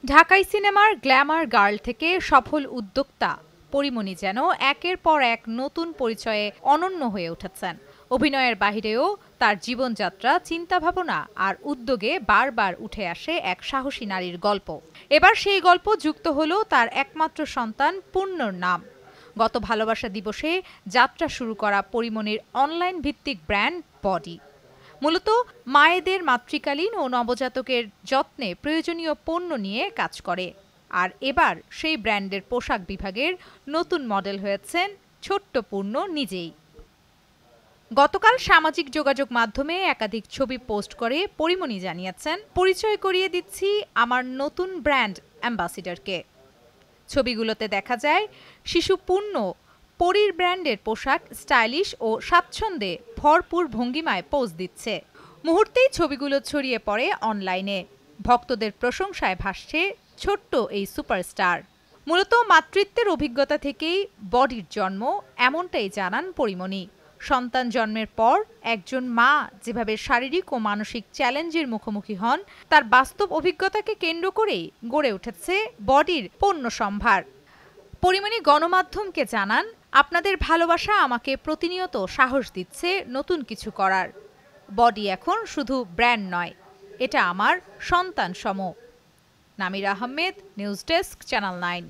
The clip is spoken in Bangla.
ঢাকাই সিনেমার গ্ল্যামার গার্ল থেকে সফল উদ্যোক্তা পরীমনি যেন একের পর এক নতুন পরিচয়ে অনন্য হয়ে উঠেছেন। অভিনয়ের বাহিরেও তার জীবনযাত্রা, চিন্তাভাবনা আর উদ্যোগে বারবার উঠে আসে এক সাহসী নারীর গল্প। এবার সেই গল্প যুক্ত হলো তার একমাত্র সন্তান পূর্ণর নাম। গত ভালোবাসা দিবসে যাত্রা শুরু করা পরীমনির অনলাইন ভিত্তিক ব্র্যান্ড বডি মূলত মায়েদের মাতৃকালীন ও নবজাতকের যত্নে প্রয়োজনীয় পণ্য নিয়ে কাজ করে। আর এবার সেই ব্র্যান্ডের পোশাক বিভাগের নতুন মডেল হয়েছেন ছোট্ট পূর্ণ নিজেই। গতকাল সামাজিক যোগাযোগ মাধ্যমে একাধিক ছবি পোস্ট করে পরীমনি জানিয়েছেন, পরিচয় করিয়ে দিচ্ছি আমার নতুন ব্র্যান্ড অ্যাম্বাসিডরকে। ছবিগুলোতে দেখা যায় শিশু পূর্ণ পরীর ব্র্যান্ডের পোশাক স্টাইলিশ ও স্বাচ্ছন্দ্যে ভরপুর ভঙ্গিমায় পোজ দিচ্ছে। মুহূর্তেই ছবিগুলো ছড়িয়ে পড়ে অনলাইনে। ভক্তদের প্রশংসায় ভাসছে ছোট্ট এই সুপারস্টার। মূলত মাতৃত্বের অভিজ্ঞতা থেকেই বডির জন্ম, এমনটাই জানান পরীমনি। সন্তান জন্মের পর একজন মা যেভাবে শারীরিক ও মানসিক চ্যালেঞ্জের মুখোমুখি হন, তার বাস্তব অভিজ্ঞতাকে কেন্দ্র করেই গড়ে উঠেছে বডির পণ্য সম্ভার। পরীমনি গণমাধ্যমকে জানান, আপনাদের ভালোবাসা আমাকে প্রতিনিয়ত সাহস দিচ্ছে নতুন কিছু করার। বডি এখন শুধু ব্র্যান্ড নয়, এটা আমার সন্তান সম। নামির আহমেদ, নিউজ ডেস্ক, চ্যানেল 9।